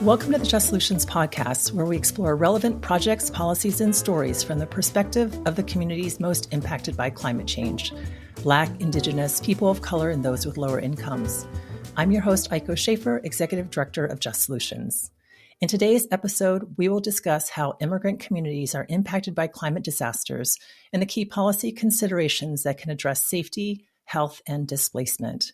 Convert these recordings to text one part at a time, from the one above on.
Welcome to the Just Solutions podcast, where we explore relevant projects, policies, and stories from the perspective of the communities most impacted by climate change: Black, Indigenous, people of color, and those with lower incomes. I'm your host, Aiko Schaefer, Executive Director of Just Solutions. In today's episode, we will discuss how immigrant communities are impacted by climate disasters and the key policy considerations that can address safety, health, and displacement.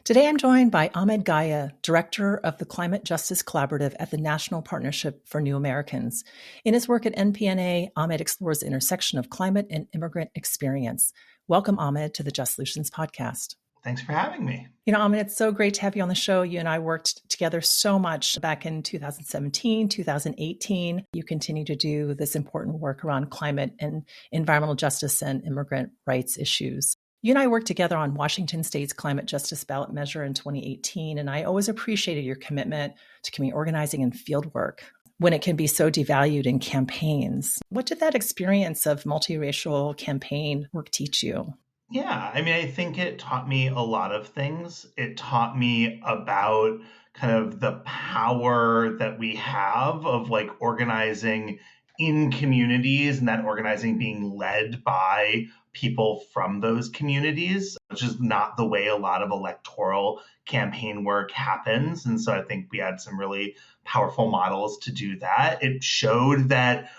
Today, I'm joined by Ahmed Gaya, Director of the Climate Justice Collaborative at the National Partnership for New Americans. In his work at NPNA, Ahmed explores the intersection of climate and immigrant experience. Welcome, Ahmed, to the Just Solutions podcast. Thanks for having me. Ahmed, it's so great to have you on the show. You and I worked together so much back in 2017, 2018. You continue to do this important work around climate and environmental justice and immigrant rights issues. You and I worked together on Washington State's climate justice ballot measure in 2018, and I always appreciated your commitment to community organizing and field work when it can be so devalued in campaigns. What did that experience of multiracial campaign work teach you? Yeah, I think it taught me a lot of things. It taught me about kind of the power that we have of organizing in communities, and that organizing being led by people from those communities, which is not the way a lot of electoral campaign work happens. And so I think we had some really powerful models to do that. It showed that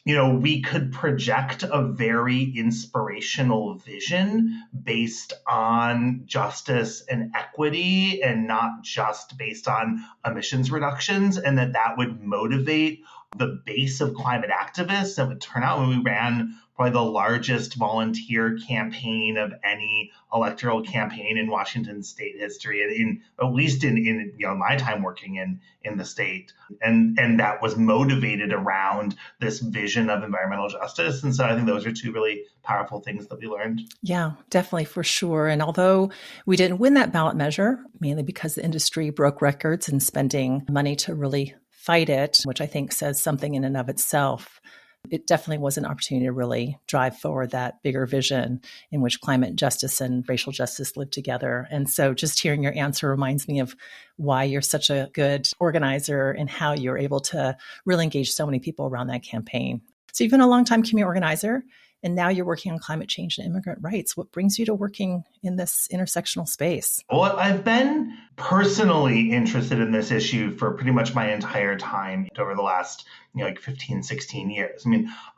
we could project a very inspirational vision based on justice and equity and not just based on emissions reductions, and that would motivate the base of climate activists. That would turn out when we ran probably the largest volunteer campaign of any electoral campaign in Washington state history, and at least in my time working in the state, and that was motivated around this vision of environmental justice. And so I think those are two really powerful things that we learned. Yeah, definitely, for sure. And although we didn't win that ballot measure, mainly because the industry broke records in spending money to really fight it, which I think says something in and of itself, it definitely was an opportunity to really drive forward that bigger vision in which climate justice and racial justice live together. And so just hearing your answer reminds me of why you're such a good organizer and how you're able to really engage so many people around that campaign. So you've been a longtime community organizer, and now you're working on climate change and immigrant rights. What brings you to working in this intersectional space? Well, I've been personally interested in this issue for pretty much my entire time over the last 15, 16 years.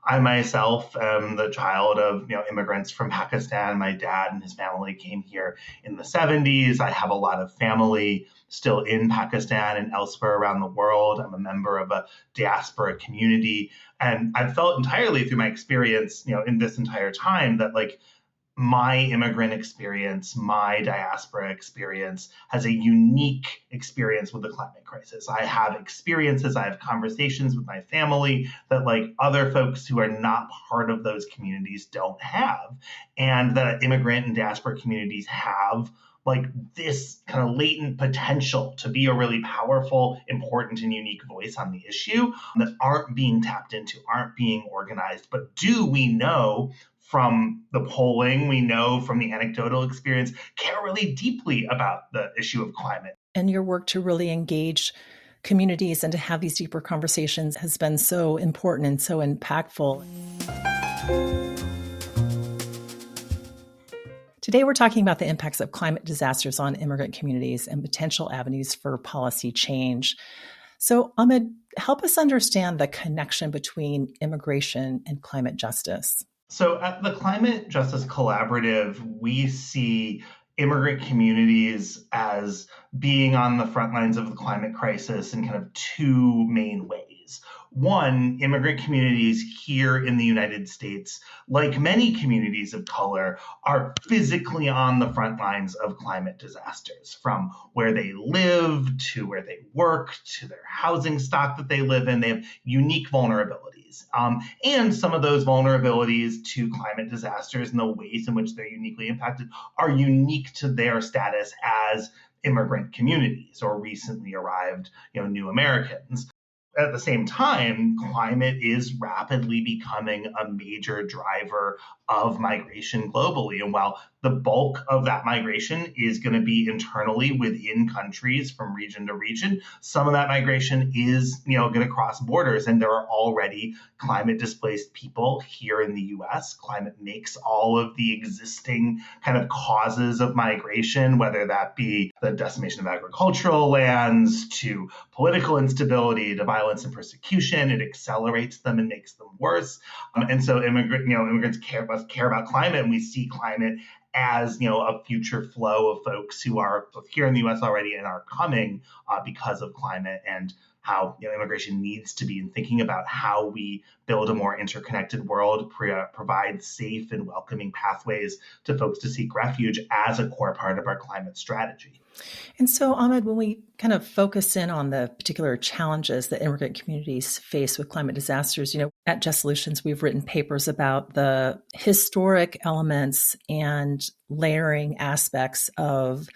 I myself am the child of immigrants from Pakistan. My dad and his family came here in the 70s. I have a lot of family still in Pakistan and elsewhere around the world. I'm a member of a diaspora community. And I've felt entirely through my experience, in this entire time that my immigrant experience, my diaspora experience has a unique experience with the climate crisis. I have experiences, I have conversations with my family that other folks who are not part of those communities don't have. And that immigrant and diaspora communities have this kind of latent potential to be a really powerful, important, and unique voice on the issue that aren't being tapped into, aren't being organized. But we know from the polling, we know from the anecdotal experience, care really deeply about the issue of climate. And your work to really engage communities and to have these deeper conversations has been so important and so impactful. Today, we're talking about the impacts of climate disasters on immigrant communities and potential avenues for policy change. So, Ahmed, help us understand the connection between immigration and climate justice. So at the Climate Justice Collaborative, we see immigrant communities as being on the front lines of the climate crisis in kind of two main ways. One, immigrant communities here in the United States, like many communities of color, are physically on the front lines of climate disasters, from where they live to where they work to their housing stock that they live in. They have unique vulnerabilities. And some of those vulnerabilities to climate disasters and the ways in which they're uniquely impacted are unique to their status as immigrant communities or recently arrived, new Americans. At the same time, climate is rapidly becoming a major driver of migration globally. And while the bulk of that migration is going to be internally within countries from region to region. Some of that migration is, going to cross borders, and there are already climate displaced people here in the US. Climate makes all of the existing kind of causes of migration, whether that be the decimation of agricultural lands to political instability to violence and persecution. It accelerates them and makes them worse. And so immigrants must care about climate, and we see climate as a future flow of folks who are both here in the U.S. already and are coming because of climate, and how immigration needs to be in thinking about how we build a more interconnected world, provide safe and welcoming pathways to folks to seek refuge as a core part of our climate strategy. And so, Ahmed, when we kind of focus in on the particular challenges that immigrant communities face with climate disasters, at Just Solutions, we've written papers about the historic elements and layering aspects of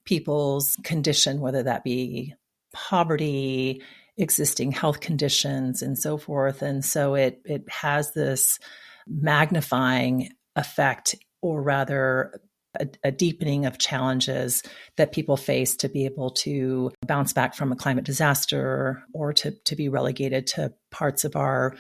people's condition, whether that be poverty, existing health conditions, and so forth. And so it has this magnifying effect, or rather a deepening of challenges that people face to be able to bounce back from a climate disaster, or to be relegated to parts of our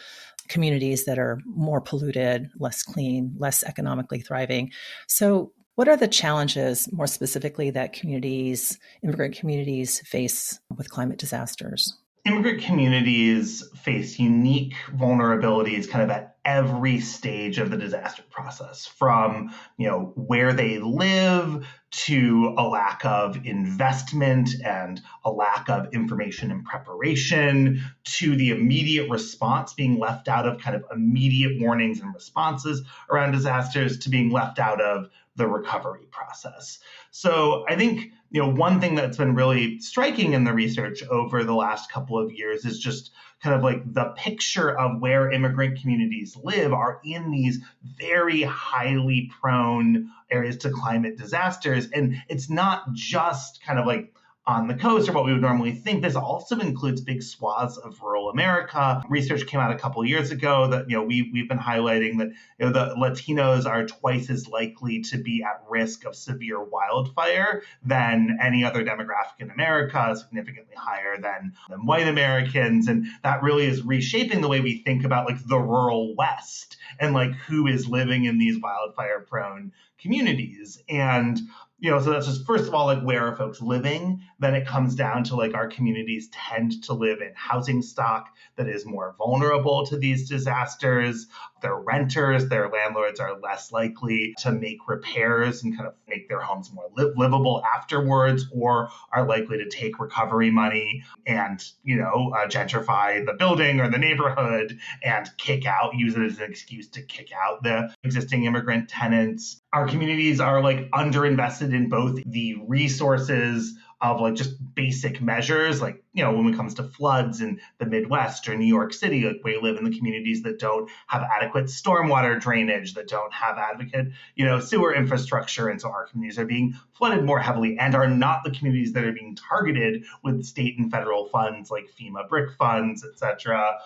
communities that are more polluted, less clean, less economically thriving. So what are the challenges, more specifically, that immigrant communities face with climate disasters? Immigrant communities face unique vulnerabilities kind of at every stage of the disaster process, from where they live to a lack of investment and a lack of information and preparation, to the immediate response being left out of kind of immediate warnings and responses around disasters, to being left out of the recovery process. So I think one thing that's been really striking in the research over the last couple of years is just kind of like the picture of where immigrant communities live are in these very highly prone areas to climate disasters. And it's not just kind of like on the coast or what we would normally think. This also includes big swaths of rural America. Research came out a couple of years ago that we've been highlighting that the Latinos are twice as likely to be at risk of severe wildfire than any other demographic in America, significantly higher than white Americans. And that really is reshaping the way we think about like the rural West and like who is living in these wildfire prone communities. And so that's just, first of all, like, where are folks living? Then it comes down to like our communities tend to live in housing stock that is more vulnerable to these disasters. They're renters, their landlords are less likely to make repairs and kind of make their homes more livable afterwards, or are likely to take recovery money and, gentrify the building or the neighborhood and use it as an excuse to kick out the existing immigrant tenants. Our communities are like underinvested in both the resources of like just basic measures, like, when it comes to floods in the Midwest or New York City, like where you live in the communities that don't have adequate stormwater drainage, that don't have adequate, sewer infrastructure. And so our communities are being flooded more heavily and are not the communities that are being targeted with state and federal funds like FEMA BRIC funds, et cetera.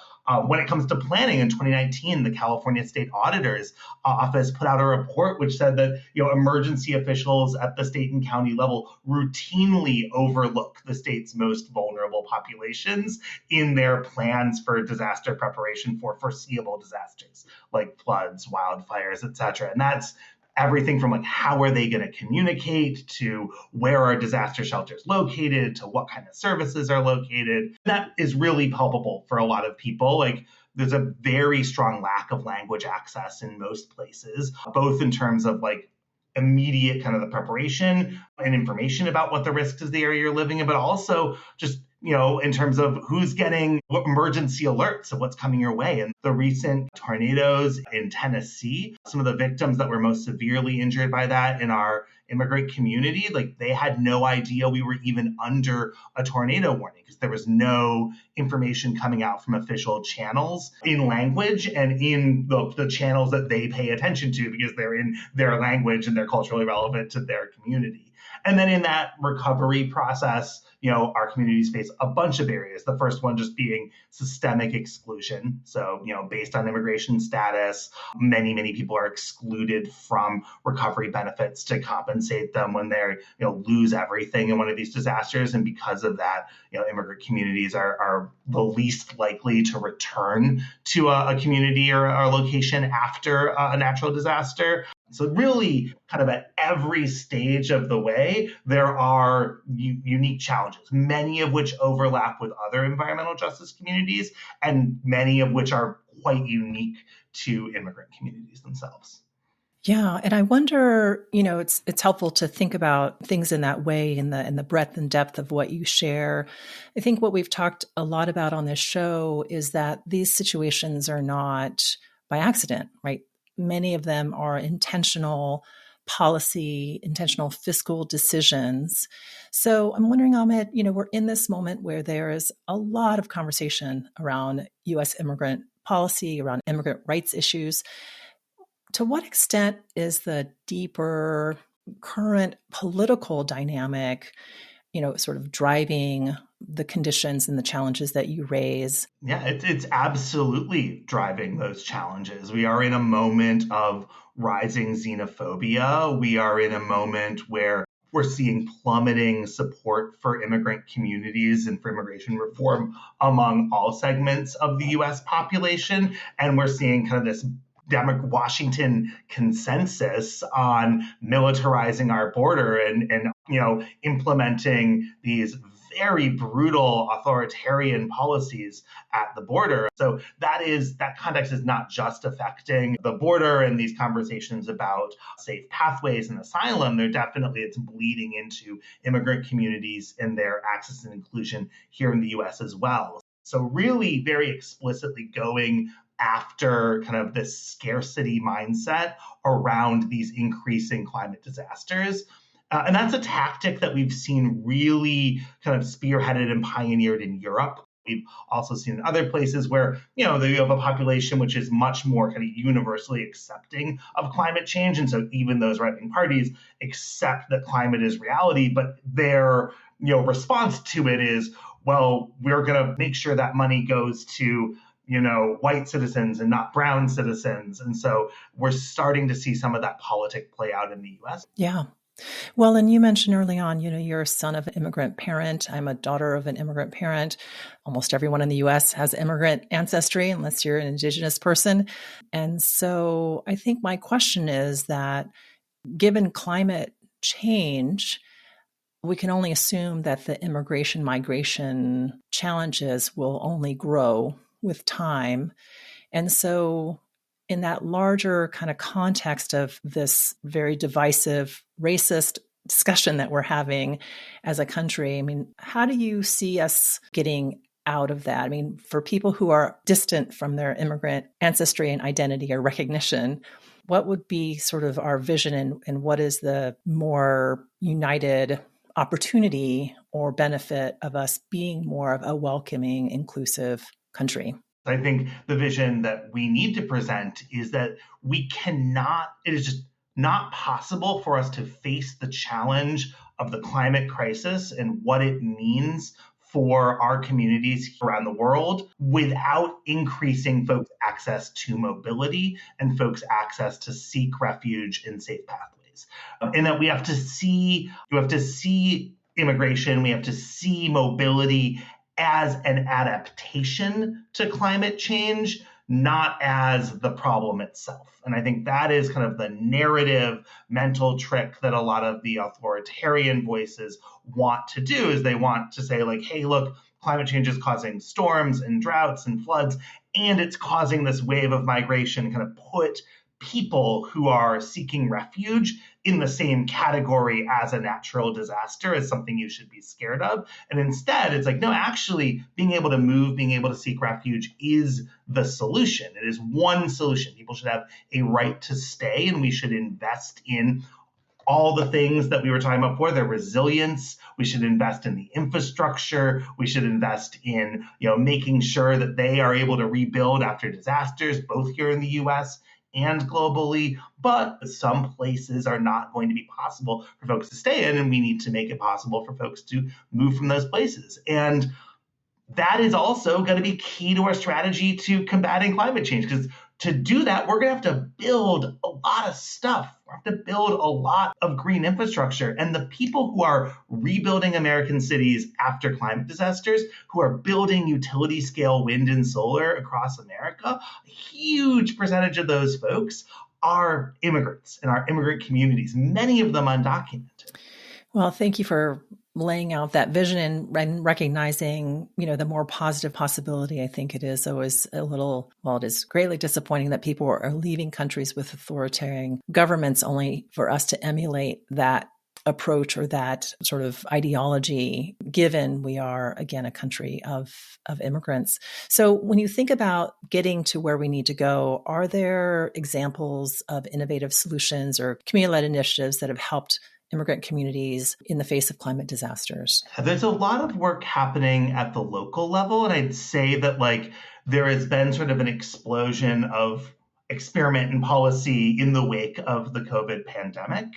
When it comes to planning, in 2019, the California State Auditor's Office put out a report which said that emergency officials at the state and county level routinely overlook the state's most vulnerable populations in their plans for disaster preparation for foreseeable disasters like floods, wildfires, et cetera. And that's everything from like how are they going to communicate, to where are disaster shelters located, to what kind of services are located. That is really palpable for a lot of people. Like, there's a very strong lack of language access in most places, both in terms of like immediate kind of the preparation and information about what the risks is the area you're living in, but also just in terms of who's getting what emergency alerts of what's coming your way. And the recent tornadoes in Tennessee, some of the victims that were most severely injured by that in our immigrant community, like, they had no idea we were even under a tornado warning because there was no information coming out from official channels in language and in the channels that they pay attention to because they're in their language and they're culturally relevant to their community. And then in that recovery process, our communities face a bunch of barriers. The first one just being systemic exclusion. So, based on immigration status, many people are excluded from recovery benefits to compensate them when they lose everything in one of these disasters. And because of that, immigrant communities are the least likely to return to a community or a location after a natural disaster. So really, kind of at every stage of the way, there are unique challenges, many of which overlap with other environmental justice communities, and many of which are quite unique to immigrant communities themselves. Yeah, and I wonder, it's helpful to think about things in that way, in the breadth and depth of what you share. I think what we've talked a lot about on this show is that these situations are not by accident, right? Many of them are intentional policy, intentional fiscal decisions. So I'm wondering, Ahmed, we're in this moment where there is a lot of conversation around U.S. immigrant policy, around immigrant rights issues. To what extent is the deeper current political dynamic, sort of driving the conditions and the challenges that you raise? Yeah, it's absolutely driving those challenges. We are in a moment of rising xenophobia. We are in a moment where we're seeing plummeting support for immigrant communities and for immigration reform among all segments of the US population. And we're seeing kind of this Washington consensus on militarizing our border and implementing these very brutal authoritarian policies at the border. So that context is not just affecting the border and these conversations about safe pathways and asylum. It's bleeding into immigrant communities and their access and inclusion here in the US as well. So really very explicitly going after kind of this scarcity mindset around these increasing climate disasters. And that's a tactic that we've seen really kind of spearheaded and pioneered in Europe. We've also seen in other places where, you have a population which is much more kind of universally accepting of climate change. And so even those right-wing parties accept that climate is reality, but their, response to it is, well, we're going to make sure that money goes to white citizens and not brown citizens. And so we're starting to see some of that politic play out in the US. Yeah. Well, and you mentioned early on, you're a son of an immigrant parent. I'm a daughter of an immigrant parent. Almost everyone in the US has immigrant ancestry, unless you're an Indigenous person. And so I think my question is that given climate change, we can only assume that the migration challenges will only grow with time. And so in that larger kind of context of this very divisive, racist discussion that we're having as a country, how do you see us getting out of that? For people who are distant from their immigrant ancestry and identity or recognition, what would be sort of our vision and what is the more united opportunity or benefit of us being more of a welcoming, inclusive country? I think the vision that we need to present is that it is just not possible for us to face the challenge of the climate crisis and what it means for our communities around the world without increasing folks' access to mobility and folks' access to seek refuge in safe pathways. And that we have to see immigration, we have to see mobility as an adaptation to climate change, not as the problem itself. And I think that is kind of the narrative mental trick that a lot of the authoritarian voices want to do, is they want to say like, hey, look, climate change is causing storms and droughts and floods, and it's causing this wave of migration, kind of put people who are seeking refuge in the same category as a natural disaster, as something you should be scared of. And instead, it's like, no, actually being able to move, being able to seek refuge is the solution. It is one solution. People should have a right to stay, and we should invest in all the things that we were talking about before, their resilience. We should invest in the infrastructure. We should invest in, making sure that they are able to rebuild after disasters, both here in the US and globally. But some places are not going to be possible for folks to stay in, and we need to make it possible for folks to move from those places. And that is also going to be key to our strategy to combating climate change, because to do that, we're going to have to build a lot of stuff. We have to build a lot of green infrastructure. And the people who are rebuilding American cities after climate disasters, who are building utility scale wind and solar across America, a huge percentage of those folks are immigrants in our immigrant communities, many of them undocumented. Well, thank you for laying out that vision and recognizing, the more positive possibility. I think it is always it is greatly disappointing that people are leaving countries with authoritarian governments only for us to emulate that approach or that sort of ideology, given we are, again, a country of immigrants. So when you think about getting to where we need to go, are there examples of innovative solutions or community-led initiatives that have helped immigrant communities in the face of climate disasters? There's a lot of work happening at the local level, and I'd say that there has been sort of an explosion of experiment and policy in the wake of the COVID pandemic.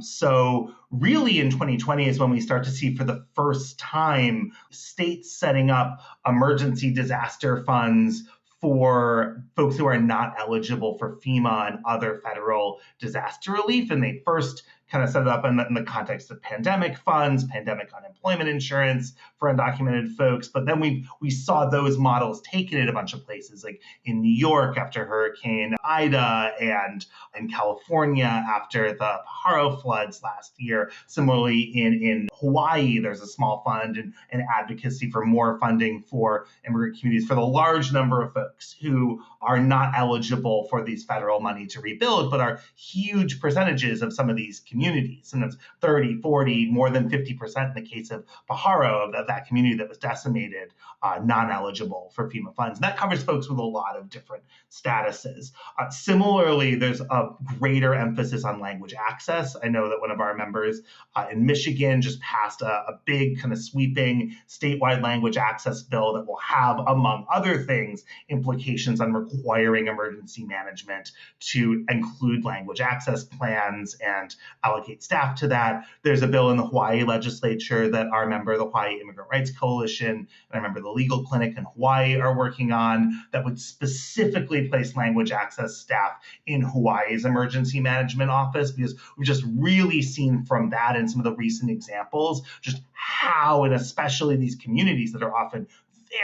So really in 2020 is when we start to see for the first time states setting up emergency disaster funds for folks who are not eligible for FEMA and other federal disaster relief. And they first kind of set it up in the context of pandemic funds, pandemic unemployment insurance for undocumented folks. But then we saw those models taken in a bunch of places, like in New York after Hurricane Ida, and in California after the Pajaro floods last year. Similarly, in Hawaii, there's a small fund and advocacy for more funding for immigrant communities for the large number of folks who are not eligible for these federal money to rebuild, but are huge percentages of some of these communities. Sometimes 30, 40, more than 50% in the case of Pajaro, of that community that was decimated, non-eligible for FEMA funds. And that covers folks with a lot of different statuses. Similarly, there's a greater emphasis on language access. I know that one of our members in Michigan just passed a big kind of sweeping statewide language access bill that will have, among other things, implications on requiring emergency management to include language access plans and allocate staff to that. There's a bill in the Hawaii legislature that our member of the Hawaii Immigrant Rights Coalition and I remember the legal clinic in Hawaii are working on that would specifically place language access staff in Hawaii's emergency management office, because we've just really seen from that and some of the recent examples just how, and especially these communities that are often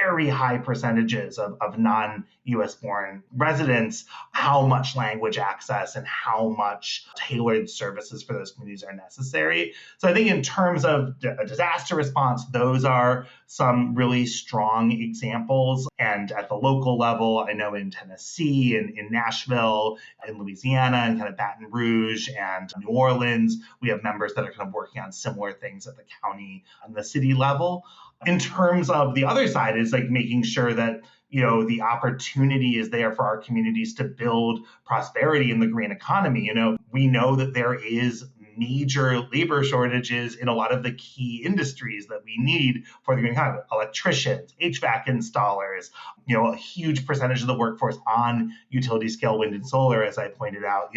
very high percentages of non-US born residents, how much language access and how much tailored services for those communities are necessary. So I think in terms of a disaster response, those are some really strong examples. And at the local level, I know in Tennessee and in Nashville, in Louisiana, and kind of Baton Rouge and New Orleans, we have members that are kind of working on similar things at the county and the city level. In terms of the other side is making sure that the opportunity is there for our communities to build prosperity in the green economy. We know that there is major labor shortages in a lot of the key industries that we need for the green economy: electricians, HVAC installers, a huge percentage of the workforce on utility scale wind and solar, as I pointed out,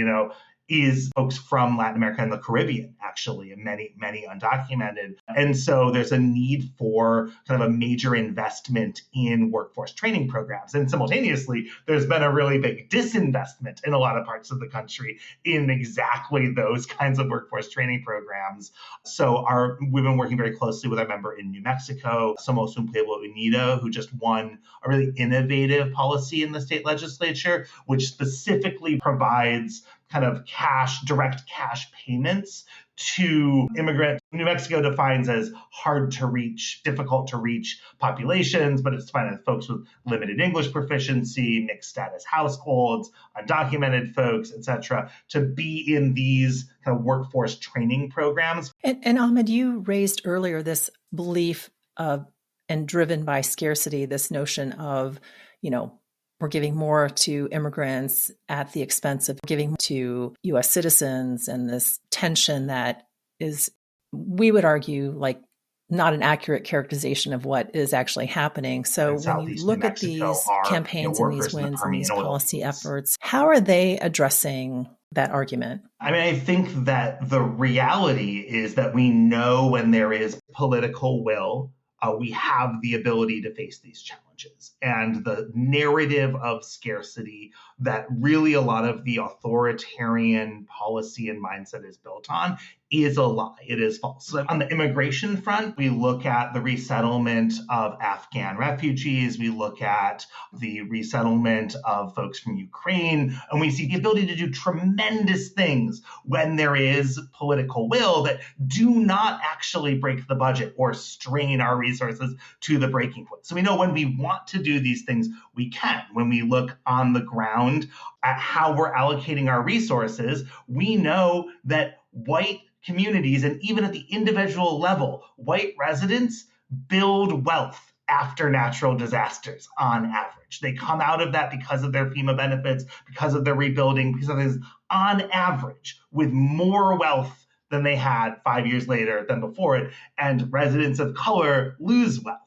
is folks from Latin America and the Caribbean, actually, and many, many undocumented. And so there's a need for kind of a major investment in workforce training programs. And simultaneously, there's been a really big disinvestment in a lot of parts of the country in exactly those kinds of workforce training programs. So we've been working very closely with our member in New Mexico, Somos Un Pueblo Unido, who just won a really innovative policy in the state legislature, which specifically provides kind of direct cash payments to immigrants. New Mexico defines as hard to reach, difficult to reach populations, but it's defined as folks with limited English proficiency, mixed status households, undocumented folks, et cetera, to be in these kind of workforce training programs. And Ahmed, you raised earlier this belief of, and driven by scarcity, this notion of, we're giving more to immigrants at the expense of giving to US citizens, and this tension that is, we would argue, like not an accurate characterization of what is actually happening. So in when you Southeast New look at Mexico these are campaigns and these workers in the wins and these Permian oil policy fields. efforts, how are they addressing that argument? I mean, I think that the reality is that we know when there is political will, we have the ability to face these challenges. And the narrative of scarcity that really a lot of the authoritarian policy and mindset is built on is a lie. It is false. So on the immigration front, we look at the resettlement of Afghan refugees, we look at the resettlement of folks from Ukraine, and we see the ability to do tremendous things when there is political will that do not actually break the budget or strain our resources to the breaking point. So we know when we want to do these things, we can. When we look on the ground at how we're allocating our resources, we know that white communities, and even at the individual level, white residents build wealth after natural disasters on average. They come out of that because of their FEMA benefits, because of their rebuilding, because of this, on average, with more wealth than they had 5 years later than before it. And residents of color lose wealth.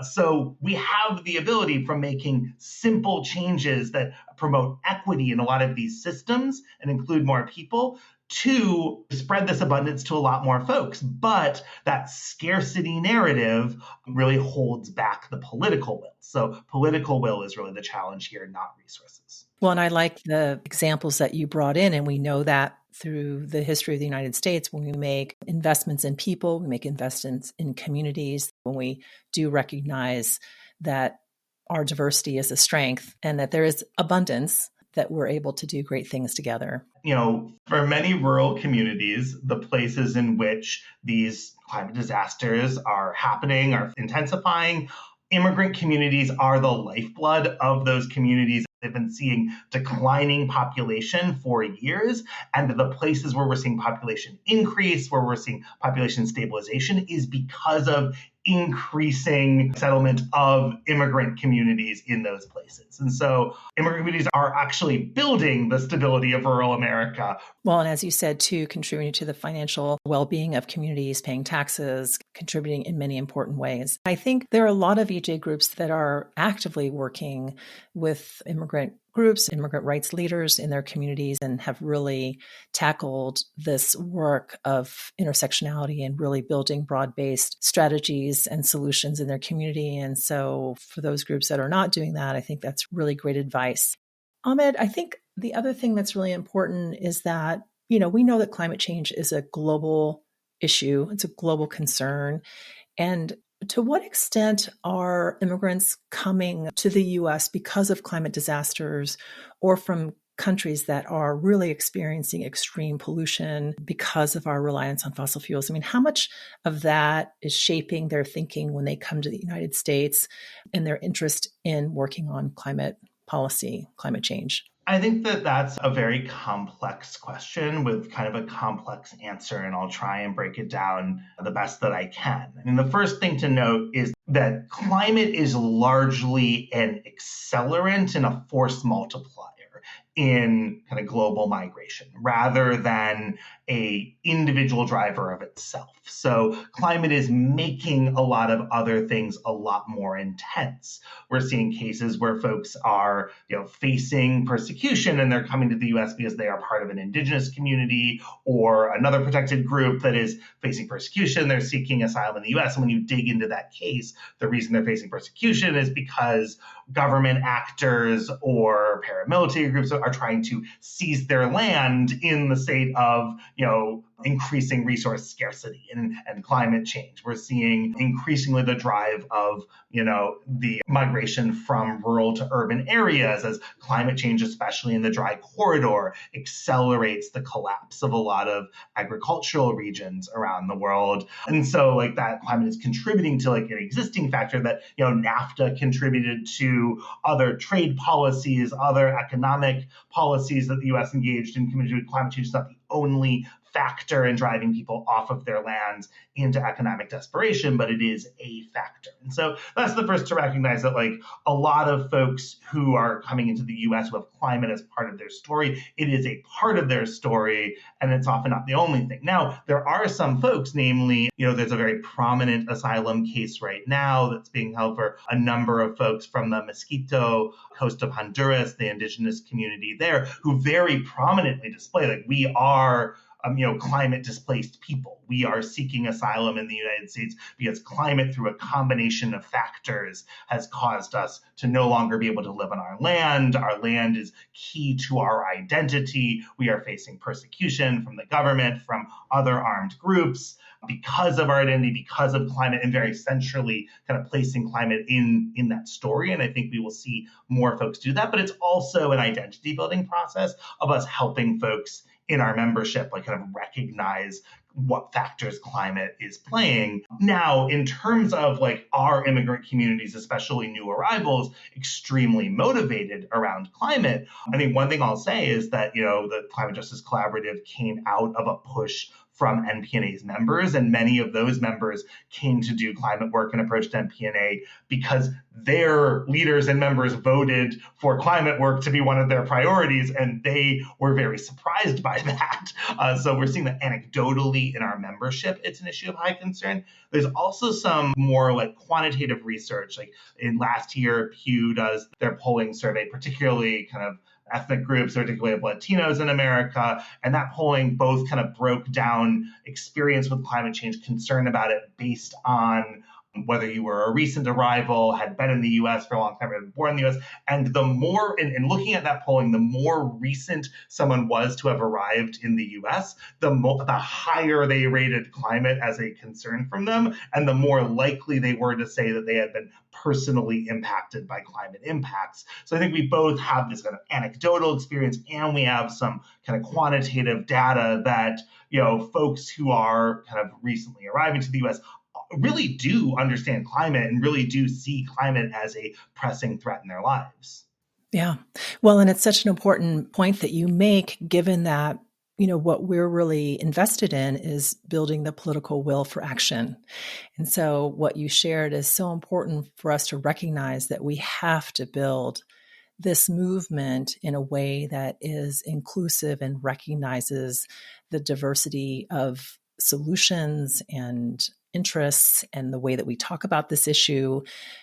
So we have the ability from making simple changes that promote equity in a lot of these systems and include more people to spread this abundance to a lot more folks. But that scarcity narrative really holds back the political will. So political will is really the challenge here, not resources. Well, and I like the examples that you brought in, and we know that through the history of the United States, when we make investments in people, we make investments in communities, when we do recognize that our diversity is a strength and that there is abundance, that we're able to do great things together. You know, for many rural communities, the places in which these climate disasters are happening, are intensifying, immigrant communities are the lifeblood of those communities. They've been seeing declining population for years, and the places where we're seeing population increase, where we're seeing population stabilization, is because of increasing settlement of immigrant communities in those places. And so immigrant communities are actually building the stability of rural America. Well, and as you said, too, contributing to the financial well-being of communities, paying taxes, contributing in many important ways. I think there are a lot of EJ groups that are actively working with immigrant groups, immigrant rights leaders in their communities, and have really tackled this work of intersectionality and really building broad-based strategies and solutions in their community. And so for those groups that are not doing that, I think that's really great advice. Ahmed, I think the other thing that's really important is that, we know that climate change is a global issue. It's a global concern. And to what extent are immigrants coming to the U.S. because of climate disasters or from countries that are really experiencing extreme pollution because of our reliance on fossil fuels? I mean, how much of that is shaping their thinking when they come to the United States and their interest in working on climate policy, climate change? I think that that's a very complex question with kind of a complex answer, and I'll try and break it down the best that I can. I mean, the first thing to note is that climate is largely an accelerant and a force multiplier in kind of global migration rather than a individual driver of itself. So climate is making a lot of other things a lot more intense. We're seeing cases where folks are, facing persecution and they're coming to the US because they are part of an indigenous community or another protected group that is facing persecution. They're seeking asylum in the US. And when you dig into that case, the reason they're facing persecution is because government actors or paramilitary groups are trying to seize their land in the state of, increasing resource scarcity and climate change. We're seeing increasingly the drive of, the migration from rural to urban areas as climate change, especially in the dry corridor, accelerates the collapse of a lot of agricultural regions around the world. And so that climate is contributing to an existing factor that, NAFTA contributed to, other trade policies, other economic policies that the US engaged in committed to. Climate change is not the only factor in driving people off of their lands into economic desperation, but it is a factor. And so that's the first to recognize that, like, a lot of folks who are coming into the US who have climate as part of their story, it is a part of their story, and it's often not the only thing. Now, there are some folks, namely, there's a very prominent asylum case right now that's being held for a number of folks from the Mosquito coast of Honduras, the indigenous community there, who very prominently display, like, we are climate displaced people. We are seeking asylum in the United States because climate, through a combination of factors, has caused us to no longer be able to live on our land. Our land is key to our identity. We are facing persecution from the government, from other armed groups because of our identity, because of climate, and very centrally kind of placing climate in that story. And I think we will see more folks do that. But it's also an identity building process of us helping folks in our membership, like, kind of recognize what factors climate is playing. Now, in terms of, like, our immigrant communities, especially new arrivals, extremely motivated around climate, I think one thing I'll say is that, the Climate Justice Collaborative came out of a push from NPNA's members, and many of those members came to do climate work and approached NPNA because their leaders and members voted for climate work to be one of their priorities, and they were very surprised by that. So we're seeing that anecdotally in our membership, it's an issue of high concern. There's also some more, like, quantitative research. Like, in last year, Pew does their polling survey, particularly kind of ethnic groups, particularly of Latinos in America. And that polling both kind of broke down experience with climate change, concern about it based on whether you were a recent arrival, had been in the US for a long time, or been born in the US. And the more, in looking at that polling, the more recent someone was to have arrived in the US, the higher they rated climate as a concern from them, and the more likely they were to say that they had been personally impacted by climate impacts. So I think we both have this kind of anecdotal experience, and we have some kind of quantitative data that, folks who are kind of recently arriving to the US really do understand climate and really do see climate as a pressing threat in their lives. Yeah. Well, and it's such an important point that you make, given that, what we're really invested in is building the political will for action. And so what you shared is so important for us to recognize that we have to build this movement in a way that is inclusive and recognizes the diversity of solutions and interests and the way that we talk about this issue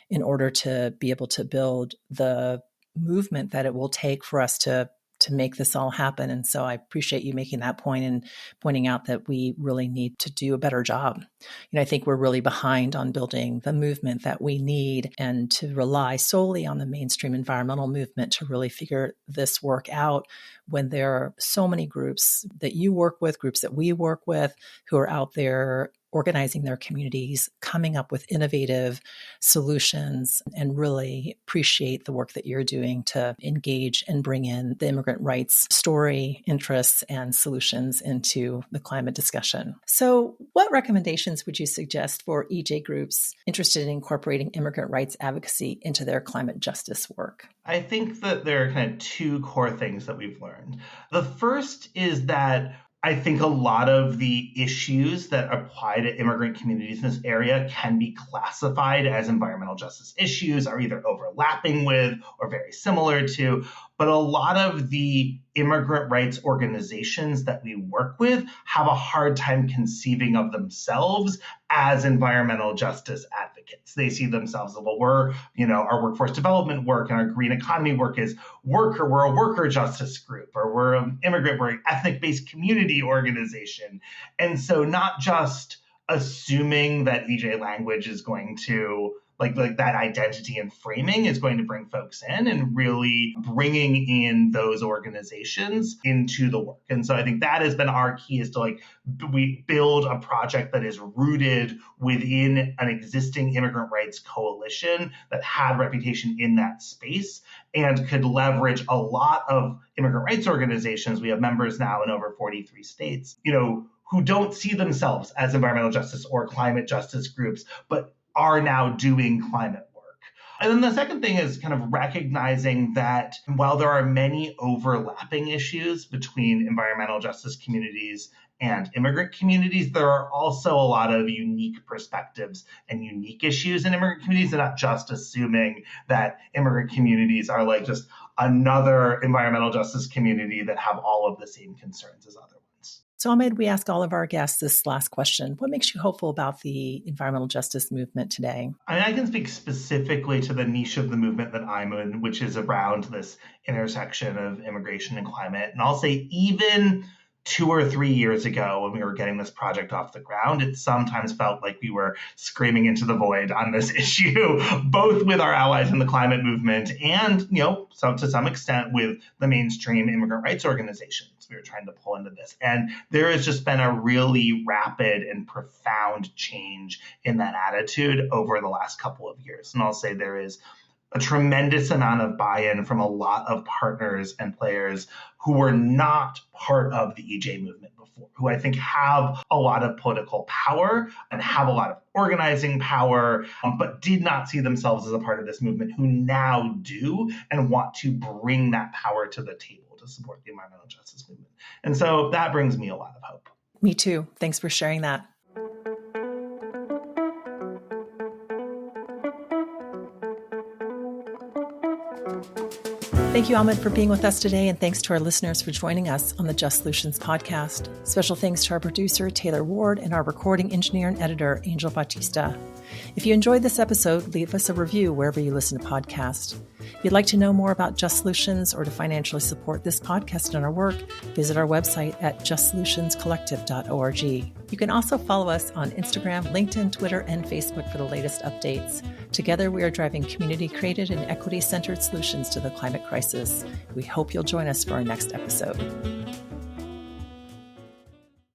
in order to be able to build the movement that it will take for us to make this all happen. And so I appreciate you making that point and pointing out that we really need to do a better job. I think we're really behind on building the movement that we need, and to rely solely on the mainstream environmental movement to really figure this work out when there are so many groups that you work with, groups that we work with, who are out there organizing their communities, coming up with innovative solutions, and really appreciate the work that you're doing to engage and bring in the immigrant rights story, interests, and solutions into the climate discussion. So what recommendations would you suggest for EJ groups interested in incorporating immigrant rights advocacy into their climate justice work? I think that there are kind of two core things that we've learned. The first is that I think a lot of the issues that apply to immigrant communities in this area can be classified as environmental justice issues, are either overlapping with or very similar to. But a lot of the immigrant rights organizations that we work with have a hard time conceiving of themselves as environmental justice advocates. They see themselves as, well, we're, our workforce development work and our green economy work is we're a worker justice group, or we're an immigrant, we're an ethnic-based community organization. And so not just assuming that EJ language is going to like that identity and framing is going to bring folks in, and really bringing in those organizations into the work. And so I think that has been our key, is to we build a project that is rooted within an existing immigrant rights coalition that had reputation in that space and could leverage a lot of immigrant rights organizations. We have members now in over 43 states, who don't see themselves as environmental justice or climate justice groups, but are now doing climate work. And then the second thing is kind of recognizing that while there are many overlapping issues between environmental justice communities and immigrant communities, there are also a lot of unique perspectives and unique issues in immigrant communities, and not just assuming that immigrant communities are like just another environmental justice community that have all of the same concerns as other ones. So, Ahmed, we ask all of our guests this last question. What makes you hopeful about the environmental justice movement today? I can speak specifically to the niche of the movement that I'm in, which is around this intersection of immigration and climate. And I'll say even 2 or 3 years ago, when we were getting this project off the ground, it sometimes felt like we were screaming into the void on this issue, both with our allies in the climate movement and, so to some extent with the mainstream immigrant rights organizations we were trying to pull into this. And there has just been a really rapid and profound change in that attitude over the last couple of years. And I'll say there is a tremendous amount of buy-in from a lot of partners and players who were not part of the EJ movement before, who I think have a lot of political power and have a lot of organizing power, but did not see themselves as a part of this movement, who now do and want to bring that power to the table to support the environmental justice movement. And so that brings me a lot of hope. Me too. Thanks for sharing that. Thank you, Ahmed, for being with us today, and thanks to our listeners for joining us on the Just Solutions podcast. Special thanks to our producer, Taylor Ward, and our recording engineer and editor, Angel Bautista. If you enjoyed this episode, leave us a review wherever you listen to podcasts. If you'd like to know more about Just Solutions or to financially support this podcast and our work, visit our website at justsolutionscollective.org. You can also follow us on Instagram, LinkedIn, Twitter, and Facebook for the latest updates. Together, we are driving community-created and equity-centered solutions to the climate crisis. We hope you'll join us for our next episode.